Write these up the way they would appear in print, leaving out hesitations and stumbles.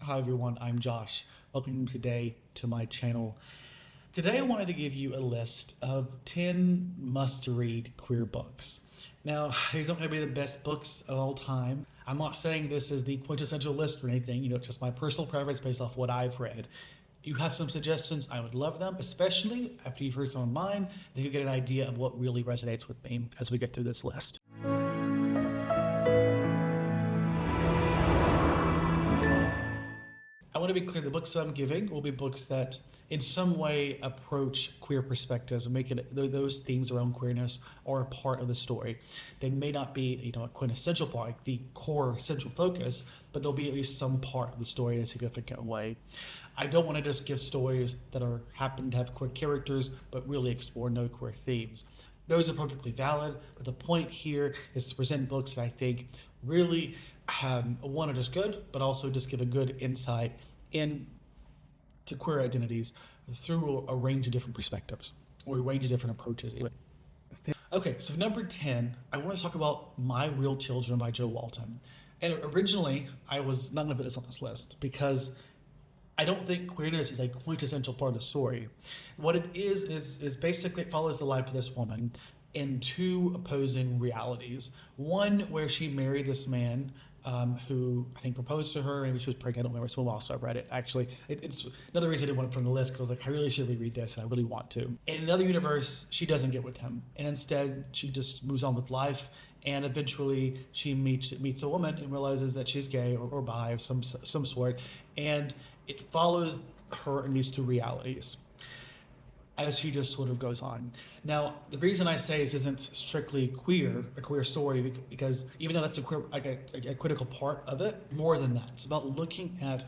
Hi everyone, I'm Josh. Welcome today to my channel. Today I wanted to give you a list of 10 must-read queer books. Now, these aren't going to be the best books of all time. I'm not saying this is the quintessential list or anything, just my personal preference based off what I've read. If you have some suggestions, I would love them, especially after you've heard some of mine, then you get an idea of what really resonates with me as we get through this list. I want to be clear, the books that I'm giving will be books that in some way approach queer perspectives and make it those themes around queerness are a part of the story. They may not be, a quintessential part, like the core central focus, but they'll be at least some part of the story in a significant way. I don't want to just give stories that happen to have queer characters, but really explore no queer themes. Those are perfectly valid, but the point here is to present books that I think really one are just good, but also just give a good insight into queer identities through a range of different perspectives or a range of different approaches. Okay, so number 10, I want to talk about My Real Children by Joe Walton. And originally, I was not going to put this on this list because I don't think queerness is a quintessential part of the story. What it is basically it follows the life of this woman in two opposing realities. One where she married this man who I think proposed to her. Maybe she was pregnant. I don't remember. It's been a while since I read it. Actually, it's another reason I didn't want to put it on the list because I was like, I really should reread this, and I really want to. In another universe, she doesn't get with him, and instead she just moves on with life. And eventually, she meets a woman and realizes that she's gay or bi of some sort, and it follows her in these two realities as she just sort of goes on. Now, the reason I say this isn't strictly a queer story, because even though that's a critical part of it, more than that. It's about looking at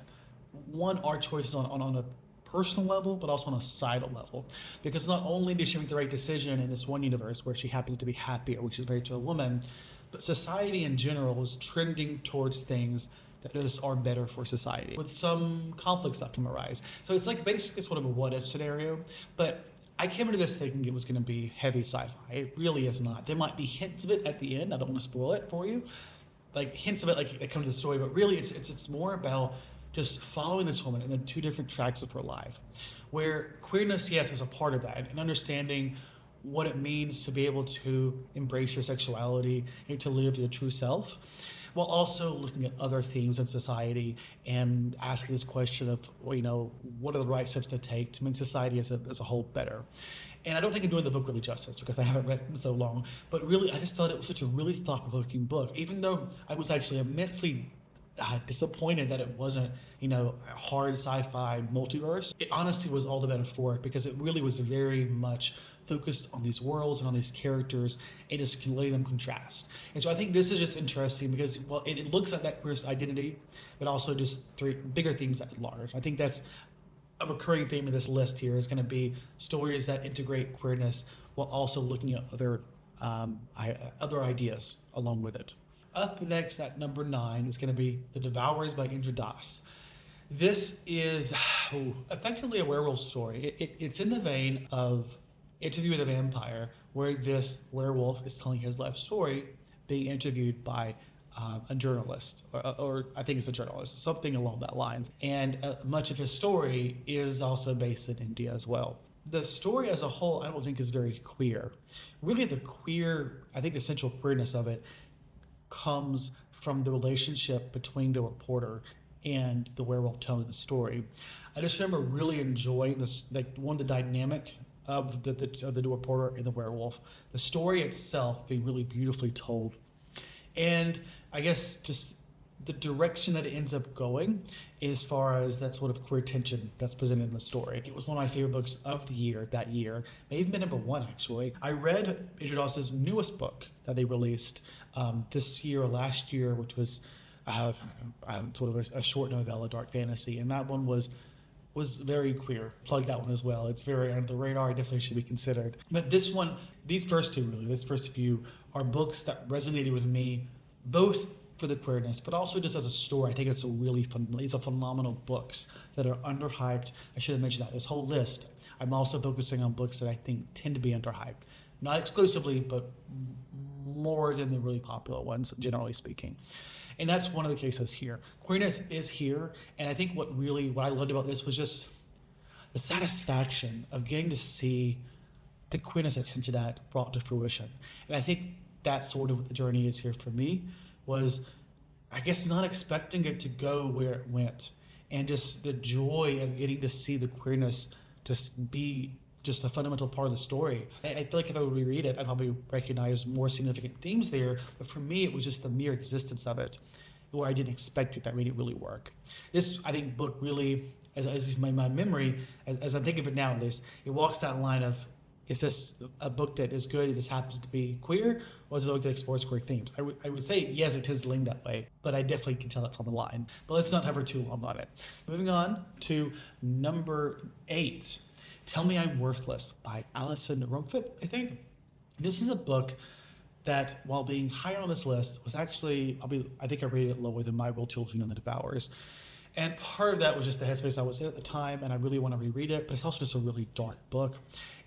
our choices on a personal level, but also on a societal level. Because not only did she make the right decision in this one universe where she happens to be happy or where she's married to a woman, but society in general is trending towards things that just are better for society, with some conflicts that can arise. So it's like basically sort of a what-if scenario, but I came into this thinking it was going to be heavy sci-fi. It really is not. There might be hints of it at the end. I don't want to spoil it for you, like hints of it like that come to the story, but really it's more about just following this woman in the two different tracks of her life, where queerness, yes, is a part of that, and understanding what it means to be able to embrace your sexuality and to live your true self, while also looking at other themes in society and asking this question of, what are the right steps to take to make society as a whole better. And I don't think I'm doing the book really justice because I haven't read it in so long, but really I just thought it was such a really thought-provoking book, even though I was actually immensely disappointed that it wasn't, a hard sci-fi multiverse. It honestly was all the better for it because it really was very much focused on these worlds and on these characters and just letting them contrast. And so I think this is just interesting because, well, it looks at that queer identity, but also just three bigger themes at large. I think that's a recurring theme of this list here is going to be stories that integrate queerness while also looking at other ideas along with it. Up next at number 9 is going to be The Devours by Indra Das. This is effectively a werewolf story. It's in the vein of Interview with a Vampire, where this werewolf is telling his life story, being interviewed by a journalist, or I think it's a journalist, something along that lines. And much of his story is also based in India as well. The story as a whole, I don't think is very queer. Really, I think the central queerness of it comes from the relationship between the reporter and the werewolf telling the story. I just remember really enjoying this, like one of the dynamic of the reporter and the werewolf, the story itself being really beautifully told, and I guess just the direction that it ends up going as far as that sort of queer tension that's presented in the story. It was one of my favorite books of the year that year, may even been number 1 actually. I read Indra Das's newest book that they released this year or last year, which was sort of a short novella, dark fantasy, and that one was very queer. Plug that one as well. It's very under the radar. It definitely should be considered. But this one, these first few are books that resonated with me, both for the queerness, but also just as a story. I think it's these are phenomenal books that are underhyped. I should have mentioned that. This whole list, I'm also focusing on books that I think tend to be underhyped. Not exclusively, but more than the really popular ones, generally speaking. And that's one of the cases here. Queerness is here, and I think what I loved about this was just the satisfaction of getting to see the queerness that's hinted at brought to fruition. And I think that's sort of what the journey is here for me, was I guess not expecting it to go where it went, and just the joy of getting to see the queerness just be just a fundamental part of the story. I feel like if I would reread it, I'd probably recognize more significant themes there, but for me, it was just the mere existence of it, where I didn't expect it, that made it really work. This, I think, book really, as is my memory, as I think of it now at least, it walks that line of, is this a book that is good, it just happens to be queer, or is it a book that explores queer themes? I would say, yes, it is leaned that way, but I definitely can tell it's on the line. But let's not hover too long on it. Moving on to number 8, Tell Me I'm Worthless by Alison Rumfitt, I think. This is a book that, while being higher on this list, was actually, I think I rated it lower than My Real Children and the Devours. And part of that was just the headspace I was in at the time, and I really want to reread it, but it's also just a really dark book.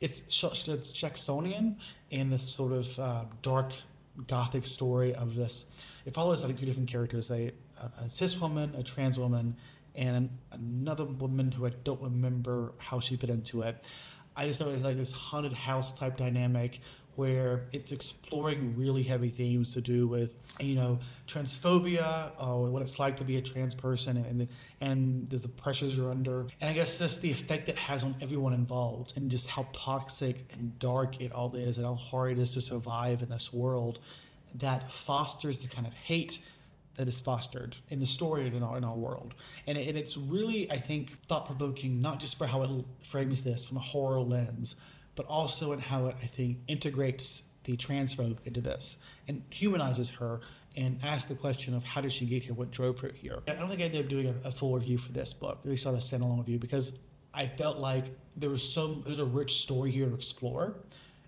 It's Jacksonian, and this sort of dark gothic story of this. It follows, I think, 2 different characters, a cis woman, a trans woman, and another woman who I don't remember how she fit into it. I just know it's like this haunted house type dynamic where it's exploring really heavy themes to do with, transphobia, or what it's like to be a trans person, and the pressures you're under. And I guess just the effect it has on everyone involved, and just how toxic and dark it all is, and how hard it is to survive in this world that fosters the kind of hate that is fostered in the story and in our world. And it's really, I think, thought-provoking, not just for how it frames this from a horror lens, but also in how it, I think, integrates the transphobe into this and humanizes her and asks the question of how did she get here, what drove her here. I don't think I ended up doing a full review for this book. We saw a standalone review because I felt like there's a rich story here to explore.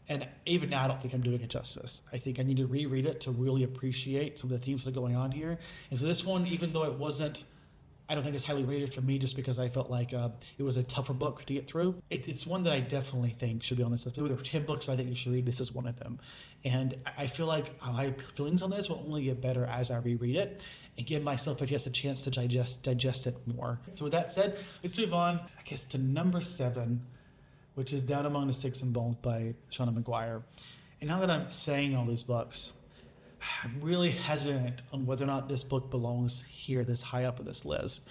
And even now, I don't think I'm doing it justice. I think I need to reread it to really appreciate some of the themes that are going on here. And so this one, even though it wasn't, I don't think it's highly rated for me, just because I felt like it was a tougher book to get through. It's one that I definitely think should be on this list. There were 10 books I think you should read. This is one of them. And I feel like my feelings on this will only get better as I reread it and give myself, I guess, a chance to digest it more. So with that said, let's move on, I guess, to number 7, which is Down Among the Sticks and Bones by Shauna McGuire. And now that I'm saying all these books, I'm really hesitant on whether or not this book belongs here, this high up on this list.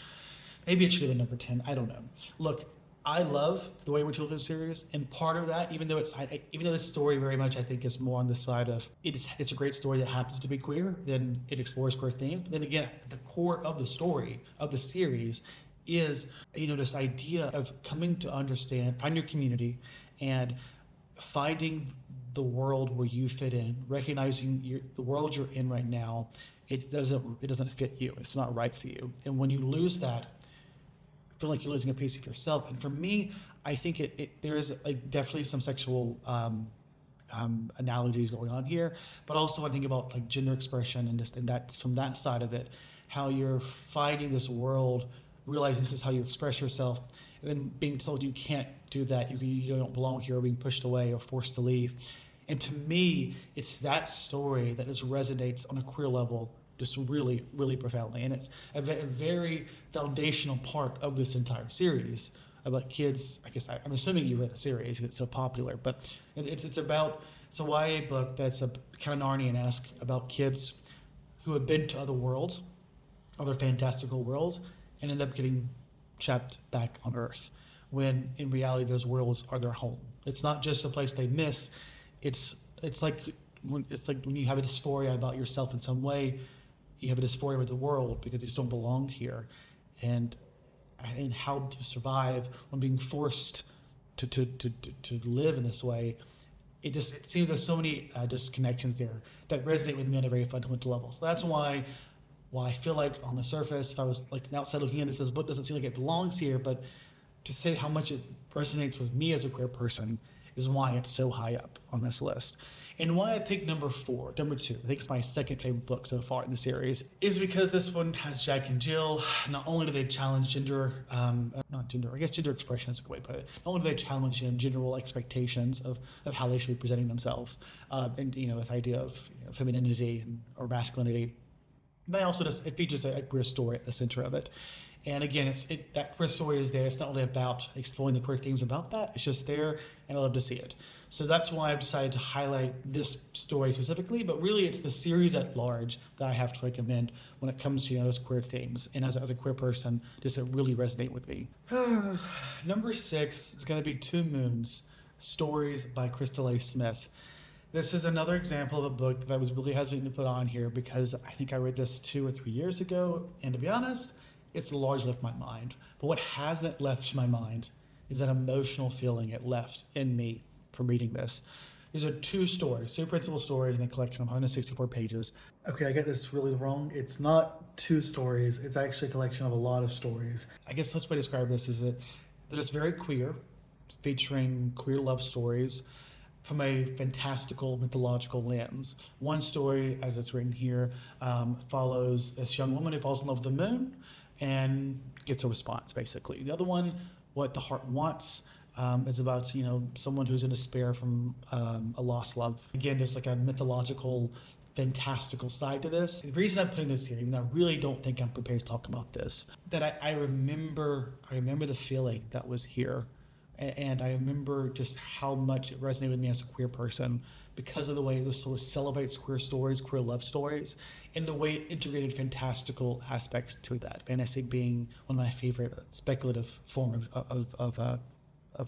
Maybe it should have been number 10. I don't know. Look, I love the Wayward Children series, and part of that, even though this story very much I think is more on the side of it's a great story that happens to be queer, then it explores queer themes. But then again, the core of the story of the series is, this idea of coming to understand, find your community, and finding the world where you fit in, recognizing the world you're in right now, it doesn't fit you. It's not right for you. And when you lose that, I feel like you're losing a piece of yourself. And for me, I think there is definitely some sexual analogies going on here, but also I think about like gender expression and that from that side of it, how you're finding this world, realizing this is how you express yourself, and then being told you can't do that, you don't belong here, or being pushed away or forced to leave. And to me, it's that story that just resonates on a queer level just really, really profoundly. And it's a very foundational part of this entire series about kids. I guess I'm assuming you read the series because it's so popular, but it's a YA book that's a kind of Narnian-esque about kids who have been to other worlds, other fantastical worlds, and end up getting trapped back on Earth, when in reality those worlds are their home. It's not just a place they miss. It's like when you have a dysphoria about yourself in some way, you have a dysphoria with the world because you just don't belong here, and how to survive when being forced to live in this way. It seems there's so many disconnections there that resonate with me on a very fundamental level. So that's why I feel like on the surface, if I was like outside looking at this book doesn't seem like it belongs here, but to say how much it resonates with me as a queer person is why it's so high up on this list. And why I picked number 2, I think it's my second favorite book so far in the series, is because this one has Jack and Jill. Not only do they challenge gender expression is a good way to put it. Not only do they challenge general expectations of how they should be presenting themselves, and this idea of femininity or masculinity, But also it features a queer story at the center of it. And again, that queer story is there. It's not really about exploring the queer themes about that. It's just there, and I love to see it. So that's why I've decided to highlight this story specifically. But really, it's the series at large that I have to recommend when it comes to those queer themes. And as a queer person, does it really resonate with me? Number 6 is going to be Two Moons: Stories by Crystal A. Smith. This is another example of a book that I was really hesitant to put on here because I think I read this 2 or 3 years ago, and to be honest, it's largely left my mind. But what hasn't left my mind is that emotional feeling it left in me from reading this. These are 2 stories, 2 principal stories in a collection of 164 pages. Okay, I get this really wrong. It's not 2 stories, it's actually a collection of a lot of stories. I guess the best way to describe this is that it's very queer, featuring queer love stories from a fantastical mythological lens. One story, as it's written here, follows this young woman who falls in love with the moon and gets a response, basically. The other one, What the Heart Wants, is about someone who's in despair from a lost love. Again, there's like a mythological, fantastical side to this. The reason I'm putting this here, even though I really don't think I'm prepared to talk about this, that I remember the feeling that was here. And I remember just how much it resonated with me as a queer person because of the way this sort of celebrates queer stories, queer love stories, and the way it integrated fantastical aspects to that. Fantasy being one of my favorite speculative form of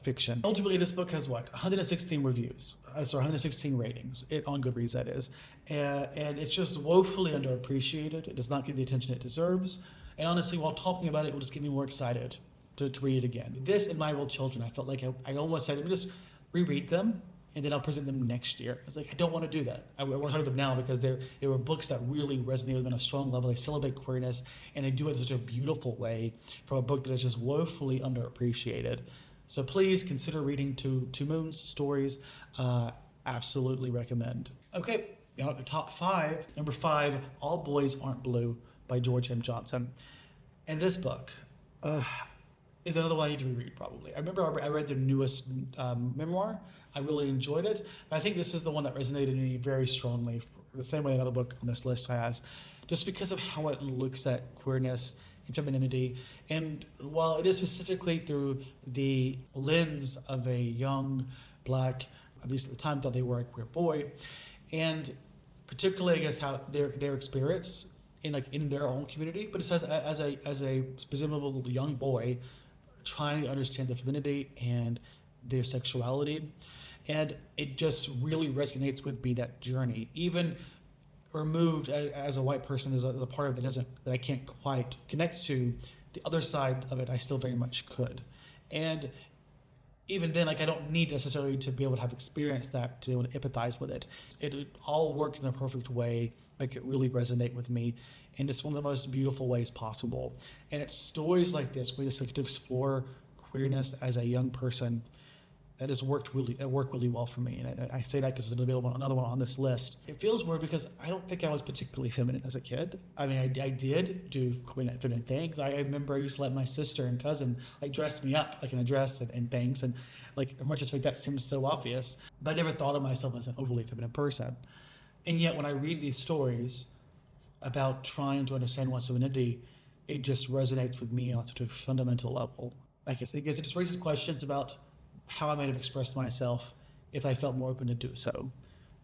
fiction. Ultimately, this book has 116 reviews. 116 ratings on Goodreads, that is. And it's just woefully underappreciated. It does not get the attention it deserves. And honestly, while talking about it, it will just get me more excited to read it again. This and My Real Children, I felt like I almost said, let me just reread them and then I'll present them next year. I was like, I don't want to do that. I want to read them now because they were books that really resonated with me on a strong level. They celebrate queerness and they do it in such a beautiful way from a book that is just woefully underappreciated. So please consider reading Two Moons Stories. Absolutely recommend. Okay, now at the top 5. Number 5, All Boys Aren't Blue by George M. Johnson. And this book, is another one I need to reread probably. I remember I read their newest memoir. I really enjoyed it. I think this is the one that resonated in me very strongly, the same way another book on this list has, just because of how it looks at queerness and femininity. And while it is specifically through the lens of a young Black, at least at the time thought they were a queer boy, and particularly I guess how their experience in their own community, but it says as a presumable young boy trying to understand their femininity and their sexuality, and it just really resonates with me, that journey, even removed as a white person, as a part of it that I can't quite connect to. The other side of it I still very much could, and even then, I don't need necessarily to be able to have experienced that to empathize with it. It all worked in a perfect way, make it really resonate with me, and it's one of the most beautiful ways possible. And it's stories like this where you just get to explore queerness as a young person that has worked really well for me. And I say that because there's another one on this list. It feels weird because I don't think I was particularly feminine as a kid. I mean, I did do feminine things. I remember I used to let my sister and cousin dress me up in a dress and things, and much as that seems so obvious, but I never thought of myself as an overly feminine person. And yet when I read these stories about trying to understand one's femininity, it just resonates with me on such a fundamental level. I guess it just raises questions about how I might have expressed myself if I felt more open to do so.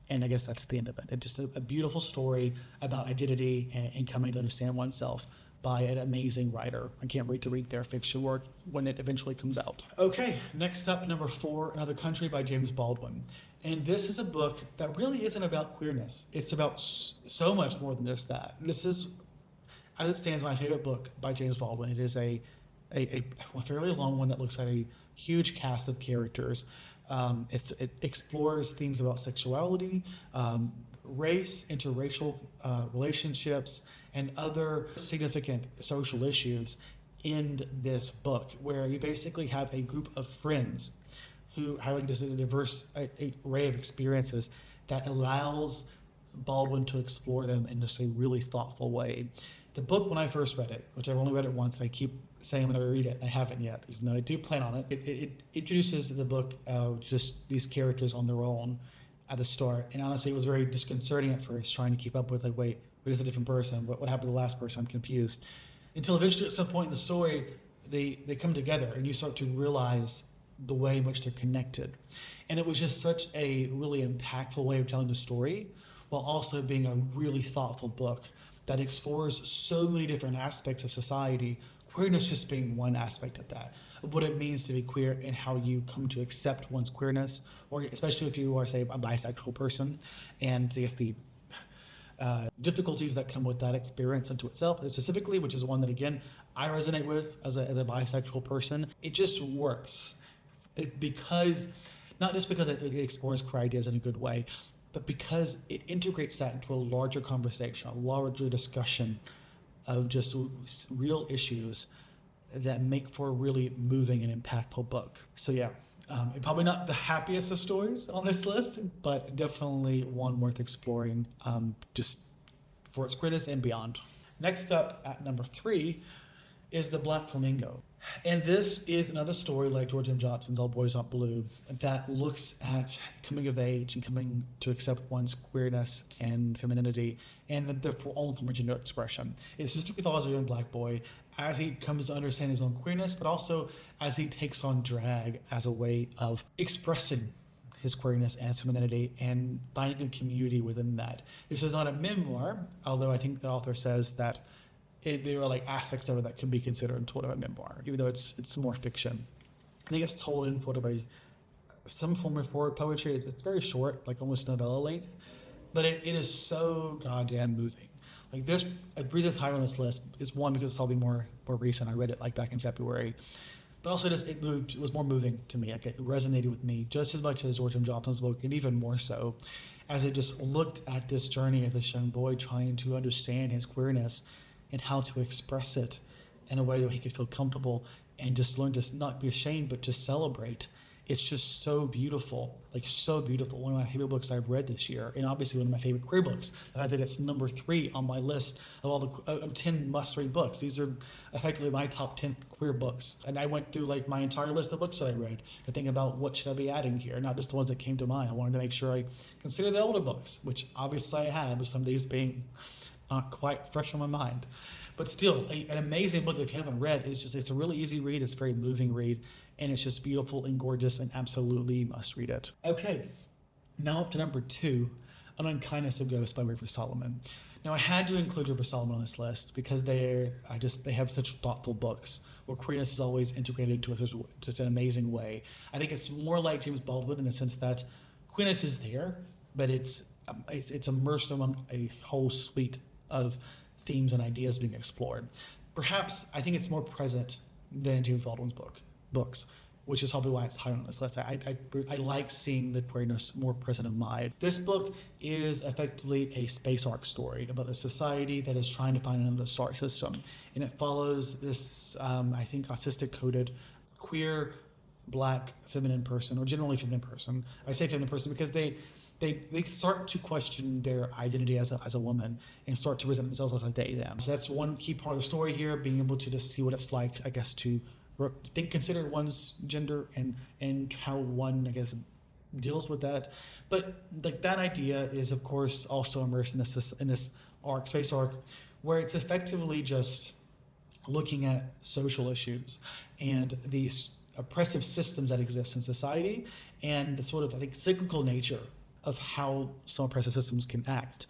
And I guess that's the end of it. It's just a beautiful story about identity and coming to understand oneself by an amazing writer. I can't wait to read their fiction work when it eventually comes out. Okay, next up, number 4, Another Country by James Baldwin. And this is a book that really isn't about queerness. It's about so much more than just that. This is, as it stands, my favorite book by James Baldwin. It is a fairly long one that looks at a huge cast of characters. It explores themes about sexuality, race, interracial relationships, and other significant social issues in this book, where you basically have a group of friends who have just a diverse array of experiences that allows Baldwin to explore them in just a really thoughtful way. The book, when I first read it, which I've only read it once, I keep saying I'm going to read it, and I haven't yet, even though I do plan on it. It introduces the book just these characters on their own at the start, and honestly, it was very disconcerting at first, trying to keep up with, wait, but it's a different person. What happened to the last person? I'm confused. Until eventually, at some point in the story, they come together, and you start to realize the way in which they're connected. And it was just such a really impactful way of telling the story, while also being a really thoughtful book that explores so many different aspects of society, queerness just being one aspect of that, of what it means to be queer and how you come to accept one's queerness, or especially if you are, say, a bisexual person, and I guess the difficulties that come with that experience into itself specifically, which is one that, again, I resonate with as a bisexual person. It just works. Because, not just because it explores queer ideas in a good way, but because it integrates that into a larger conversation, a larger discussion of just real issues that make for a really moving and impactful book. So yeah, probably not the happiest of stories on this list, but definitely one worth exploring, just for its queerness and beyond. Next up at number 3 is The Black Flamingo. And this is another story like George M. Johnson's All Boys Aren't Blue that looks at coming of age and coming to accept one's queerness and femininity and the own form of gender expression. It specifically follows a young black boy as he comes to understand his own queerness, but also as he takes on drag as a way of expressing his queerness and his femininity and finding a community within that. This is not a memoir, although I think the author says that there are like aspects of it that could be considered sort of a memoir, even though it's more fiction. I think it's told in sort of some form of forward poetry. It's very short, like almost novella length, but it is so goddamn moving. Like this, the reason it's higher on this list is one, because it's probably more recent. I read it like back in February, but also it was more moving to me. Like it resonated with me just as much as George M. Johnson's book, and even more so, as it just looked at this journey of this young boy trying to understand his queerness and how to express it in a way that he could feel comfortable and just learn to not be ashamed, but to celebrate. It's just so beautiful, like so beautiful. One of my favorite books I've read this year, and obviously one of my favorite queer books. The fact that it's number 3 on my list of all the 10 must-read books. These are effectively my top 10 queer books. And I went through like my entire list of books that I read to think about what should I be adding here, not just the ones that came to mind. I wanted to make sure I consider the older books, which obviously I have, with some of these being not quite fresh on my mind. But still, an amazing book that if you haven't read, it's a really easy read, it's a very moving read, and it's just beautiful and gorgeous, and absolutely must read it. Okay, now up to number 2, Unkindness of Ghost by River Solomon. Now I had to include River Solomon on this list because they have such thoughtful books where queerness is always integrated into such an amazing way. I think it's more like James Baldwin in the sense that queerness is there, but it's immersed among a whole suite of themes and ideas being explored. Perhaps I think it's more present than James Baldwin's books, which is probably why it's higher on this list. I like seeing the queerness more present in mind. This book is effectively a space arc story about a society that is trying to find another star system, and it follows this I think autistic-coded queer black feminine person, or generally feminine person. I say feminine person because they start to question their identity as a woman and start to present themselves as a they them. So that's one key part of the story here, being able to just see what it's like, I guess, to consider one's gender and how one, I guess, deals with that. But like that idea is of course also immersed in this space arc, where it's effectively just looking at social issues and these oppressive systems that exist in society, and the sort of, I think, cyclical nature of how some oppressive systems can act.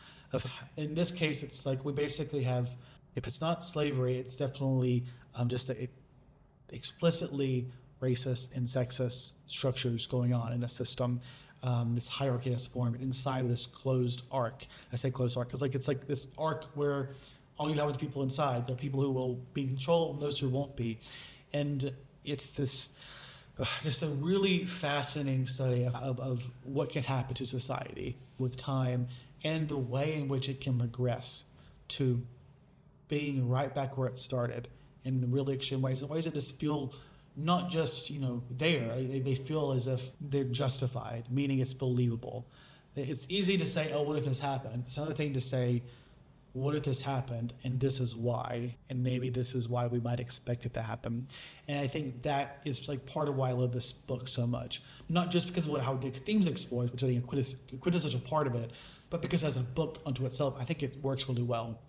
In this case, it's like we basically have, if it's not slavery, it's definitely just explicitly racist and sexist structures going on in the system. This hierarchy that's formed inside of this closed arc. I say closed arc because it's like this arc where all you have are the people inside. There are people who will be in control and those who won't be. And it's this just a really fascinating study of what can happen to society with time and the way in which it can progress to being right back where it started in really extreme ways, in ways that just feel not just, there, they feel as if they're justified, meaning it's believable. It's easy to say, oh, what if this happened? It's another thing to say, what if this happened and this is why, and maybe this is why we might expect it to happen. And I think that is like part of why I love this book so much, not just because of how the themes explored, which I think a quintessential part of it, but because as a book unto itself, I think it works really well.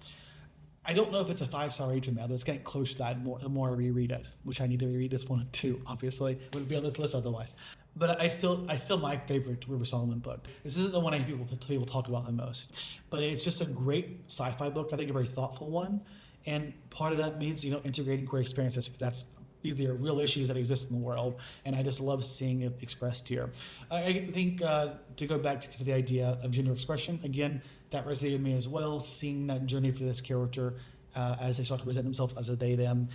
I don't know if it's a 5-star rating now, but it's getting close to that the more I reread it, which I need to reread this one too, obviously. It wouldn't be on this list otherwise. But I still my favorite River Solomon book. This isn't the one I hear people talk about the most, but it's just a great sci-fi book. I think a very thoughtful one. And part of that means, integrating queer experiences, because these are real issues that exist in the world, and I just love seeing it expressed here. I think to go back to the idea of gender expression, again, that resonated with me as well, seeing that journey for this character as they start to present themselves as a they, them.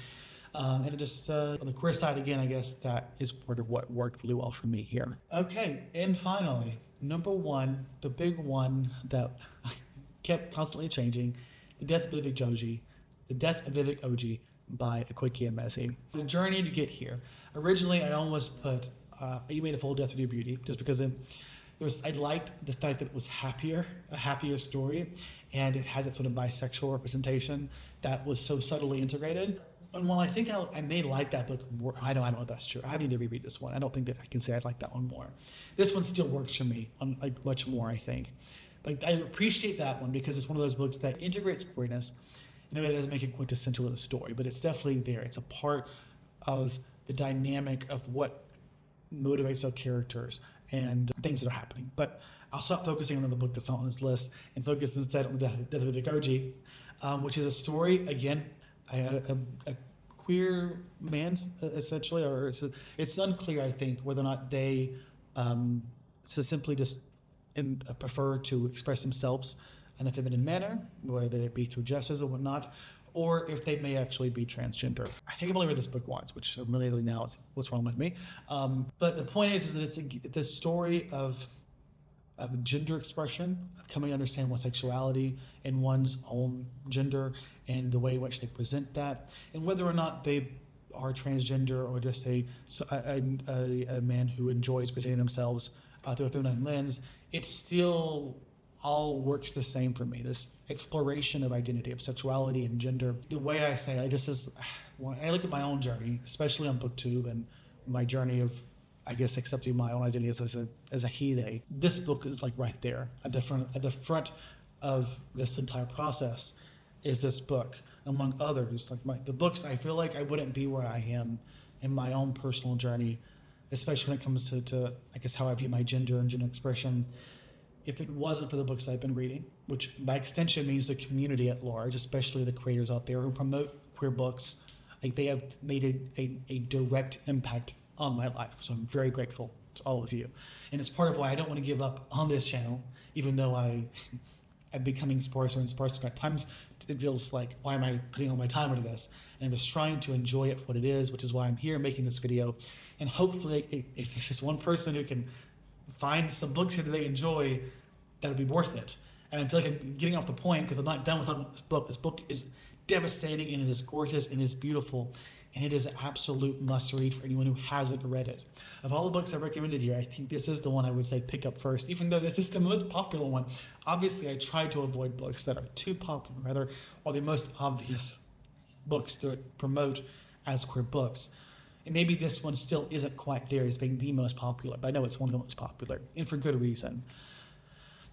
And it just, on the queer side, again, I guess that is part of what worked really well for me here. Okay, and finally, number one, the big one that kept constantly changing, The Death of Vivic Joji. The Death of Vivic OG by Akwiki Emezi. The journey to get here. Originally, I almost put You Made a Full Death of Your Beauty, just because I liked the fact that it was a happier story, and it had that sort of bisexual representation that was so subtly integrated. And while I think I may like that book more, I don't know if that's true. I need to reread this one. I don't think that I can say I like that one more. This one still works for me much more, I think. Like, I appreciate that one because it's one of those books that integrates queerness in a way that doesn't make it quintessential to the story, but it's definitely there. It's a part of the dynamic of what motivates our characters and things that are happening. But I'll stop focusing on the book that's not on this list and focus instead on The Death of Vivic OG, which is a story, again, a queer man, essentially, or it's unclear, I think, whether or not they simply just prefer to express themselves in a feminine manner, whether it be through gestures or whatnot, or if they may actually be transgender. I think I've only read this book once, which immediately now is what's wrong with me. But the point is that it's the story of gender expression, of coming to understand what sexuality in one's own gender and the way in which they present that, and whether or not they are transgender or just a man who enjoys presenting themselves through a feminine lens. It still all works the same for me. This exploration of identity, of sexuality and gender. The way I say this is, when I look at my own journey, especially on BookTube and my journey of, I guess, accepting my own identity as a he, they. This book is like right there at the front of this entire process. Is this book, among others, like the books I feel like I wouldn't be where I am in my own personal journey, especially when it comes to I guess how I view my gender and gender expression, if it wasn't for the books I've been reading, which by extension means the community at large, especially the creators out there who promote queer books. Like, they have made a direct impact on my life. So I'm very grateful to all of you. And it's part of why I don't want to give up on this channel, even though I'm becoming sparser and sparser. At times it feels like, why am I putting all my time into this? And I'm just trying to enjoy it for what it is, which is why I'm here making this video. And hopefully, if there's just one person who can find some books here that they enjoy, that would be worth it. And I feel like I'm getting off the point because I'm not done with this book. This book is devastating, and it is gorgeous, and it is beautiful, and it is an absolute must-read for anyone who hasn't read it. Of all the books I recommended here, I think this is the one I would say pick up first, even though this is the most popular one. Obviously, I try to avoid books that are too popular, or the most obvious books to promote as queer books. And maybe this one still isn't quite there as being the most popular, but I know it's one of the most popular, and for good reason.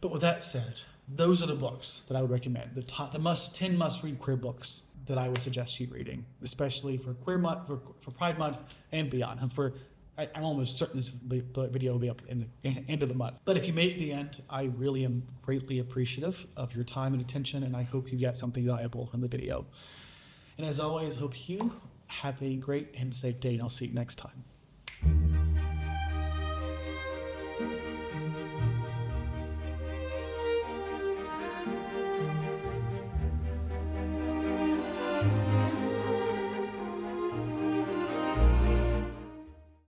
But with that said, those are the books that I would recommend. The 10 must-read queer books that I would suggest you reading, especially for Queer Month, for Pride Month, and beyond. I'm almost certain this video will be up in the end of the month. But if you made it to the end, I really am greatly appreciative of your time and attention, and I hope you got something valuable from the video. And as always, hope you have a great and safe day, and I'll see you next time.